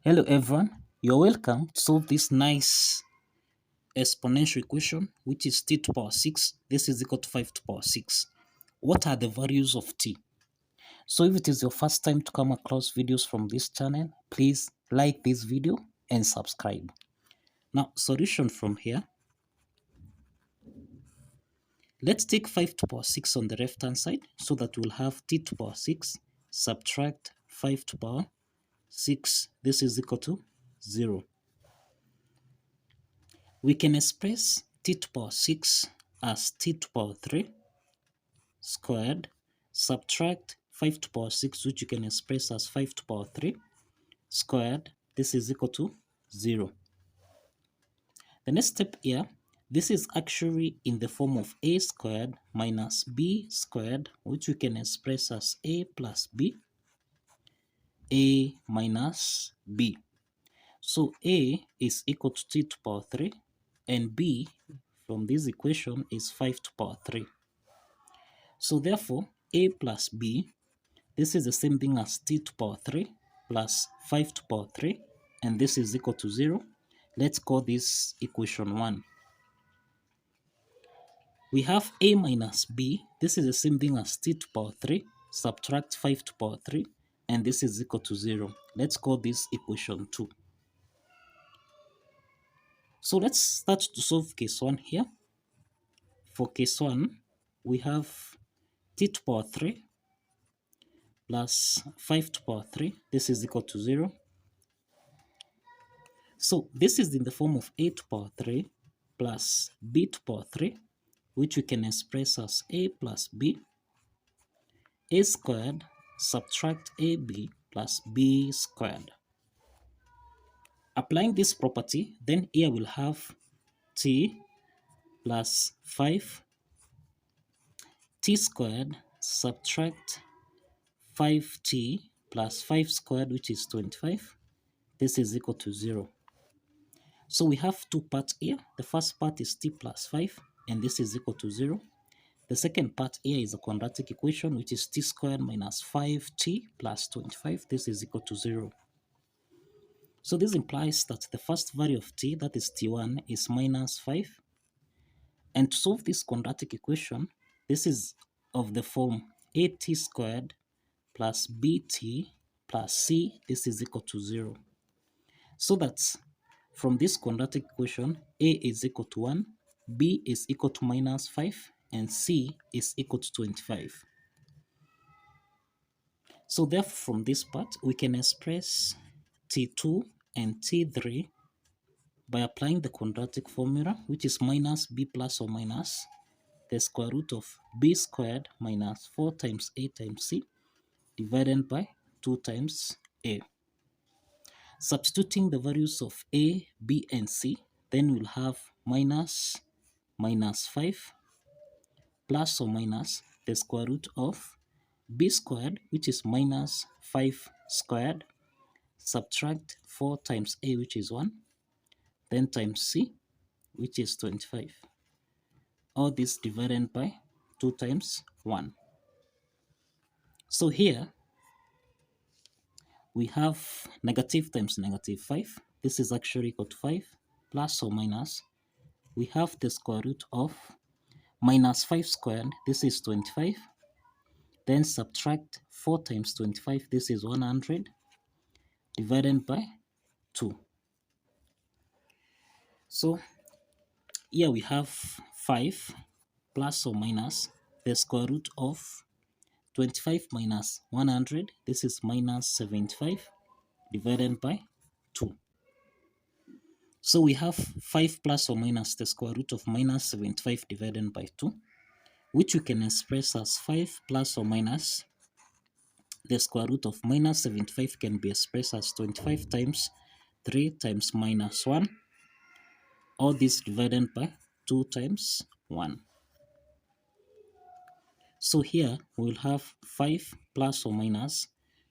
Hello everyone, you're welcome to solve this nice exponential equation which is t to power 6. This is equal to 5 to power 6. What are the values of t? So if it is your first time to come across videos from this channel, please like this video and subscribe. Now solution from here. Let's take 5 to power 6 on the left hand side so that we'll have t to power 6 subtract 5 to power 6. This is equal to 0. We can express t to power 6 as t to power 3 squared, subtract 5 to power 6, which you can express as 5 to power 3 squared. This is equal to 0. The next step here, this is actually in the form of a squared minus b squared, which we can express as a plus b, a minus b. So a is equal to t to power 3 and b from this equation is 5 to power 3. So therefore, a plus b, this is the same thing as t to power 3 plus 5 to power 3, and this is equal to 0. Let's call this equation 1. We have a minus b, this is the same thing as t to power 3, subtract 5 to power 3, and this is equal to 0. Let's call this equation 2. So let's start to solve case 1 here. For case 1, we have t to power 3 plus 5 to power 3. This is equal to 0. So this is in the form of a to power 3 plus b to power 3, which we can express as a plus b, a squared, subtract ab plus b squared. Applying this property, then here we'll have t plus 5, t squared, subtract 5t plus 5 squared, which is 25. This is equal to 0. So we have two parts here. The first part is t plus 5, and this is equal to 0. The second part here is a quadratic equation, which is t squared minus 5t plus 25. This is equal to 0. So this implies that the first value of t, that is t1, is minus 5. And to solve this quadratic equation, this is of the form at squared plus bt plus c. This is equal to 0. So that from this quadratic equation, a is equal to 1, b is equal to minus 5, and c is equal to 25. So therefore, from this part, we can express t2 and t3 by applying the quadratic formula, which is minus b plus or minus the square root of b squared minus 4 times a times c divided by 2 times a. Substituting the values of a, b, and c, then we'll have minus 5 plus or minus the square root of b squared, which is minus 5 squared, subtract 4 times a, which is 1, then times c, which is 25. All this divided by 2 times 1. So here, we have negative times negative 5. This is actually equal to 5, plus or minus. We have the square root of minus 5 squared. This is 25. Then subtract 4 times 25. This is 100 divided by 2. So here we have 5 plus or minus the square root of 25 minus 100. This is minus 75 divided by 2. So we have 5 plus or minus the square root of minus 75 divided by 2, which we can express as 5 plus or minus the square root of minus 75 can be expressed as 25 times 3 times minus 1. All this divided by 2 times 1. So here we'll have 5 plus or minus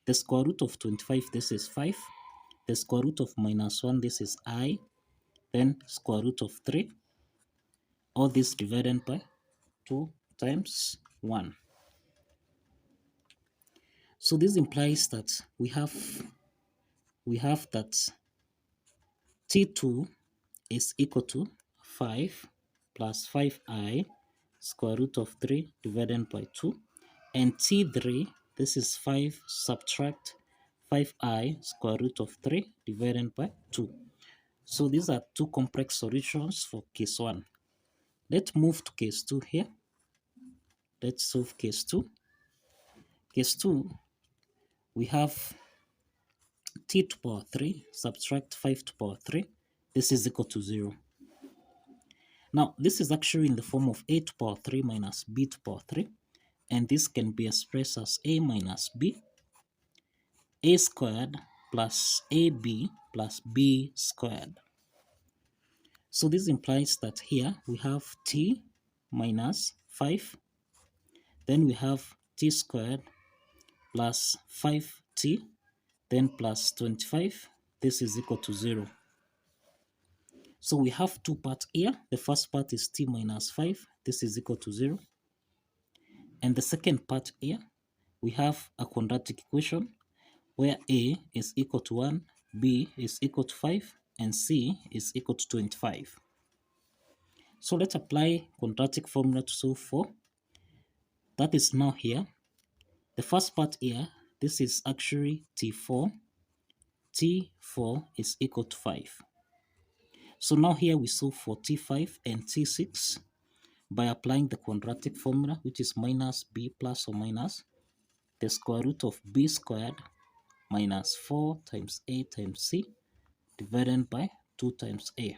the square root of 25, this is 5. The square root of minus 1, this is I. Then square root of 3. All this divided by 2 times 1. So this implies that we have we have that T2 is equal to 5 plus 5i square root of 3 divided by 2. And T3, this is 5 subtract 5i square root of 3 divided by 2. So these are two complex solutions for case 1. Let's move to case 2 here. Let's solve case 2. Case 2, we have t to power 3 subtract 5 to power 3. This is equal to 0. Now, this is actually in the form of a to power 3 minus b to power 3. And this can be expressed as a minus b, a squared plus ab plus b squared. So this implies that here we have t minus 5. Then we have t squared plus 5t, then plus 25. This is equal to 0. So we have two parts here. The first part is t minus 5. This is equal to 0. And the second part here, we have a quadratic equation where a is equal to 1, b is equal to 5, and c is equal to 25. So let's apply quadratic formula to solve for. That is now here. The first part here, this is actually t4. t4 is equal to 5. So now here we solve for t5 and t6 by applying the quadratic formula, which is minus b plus or minus the square root of b squared minus 4 times a times c divided by 2 times a.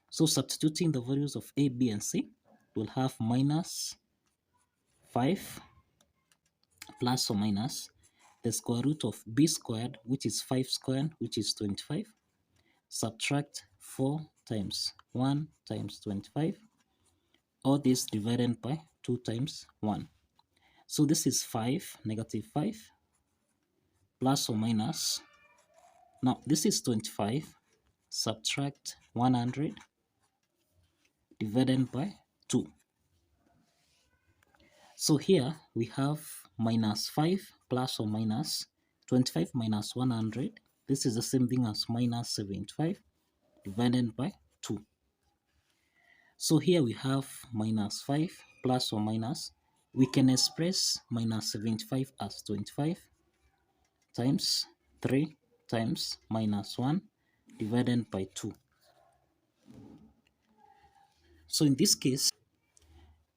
So substituting the values of a, b, and c, we'll have minus 5 plus or minus the square root of b squared, which is 5 squared, which is 25, subtract 4 times 1 times 25, all this divided by 2 times 1. So this is 5, negative 5, plus or minus. Now this is 25, subtract 100, divided by 2. So here we have minus 5 plus or minus 25 minus 100. This is the same thing as minus 75 divided by 2. So here we have minus 5 plus or minus. We can express minus 75 as 25 times 3 times minus 1 divided by 2. So in this case,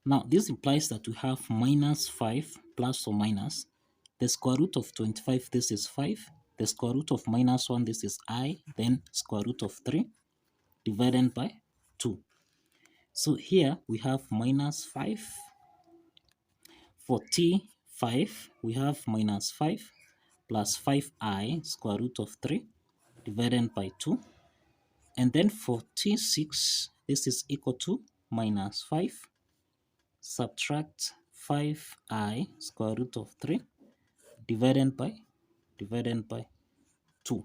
now this implies that we have minus 5 plus or minus the square root of 25, this is 5, the square root of minus 1, this is I, then square root of 3 divided by 2. So here we have minus 5. For t5, we have minus 5 plus 5i square root of 3 divided by 2. And then for t6, this is equal to minus 5 subtract 5i square root of 3 divided by 2.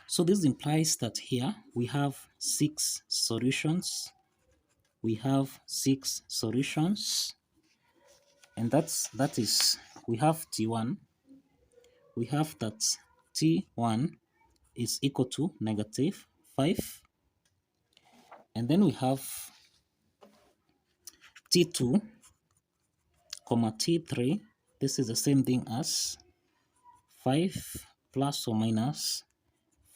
So this implies that here we have 6 solutions. We have 6 solutions, and that is we have t1. We have that t1 is equal to negative 5, and then we have t2 comma t3. This is the same thing as 5 plus or minus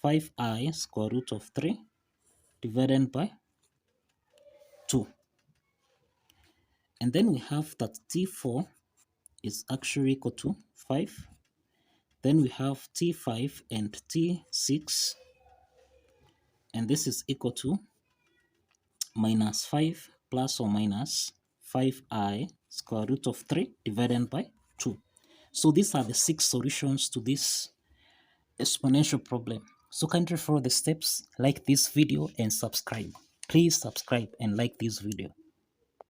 5i square root of 3 divided by 2. And then we have that t4 is actually equal to 5. Then we have t5 and t6, and this is equal to minus 5 plus or minus 5i square root of 3 divided by 2. So these are the 6 solutions to this exponential problem. So kindly follow the steps, like this video, and subscribe. Please subscribe and like this video.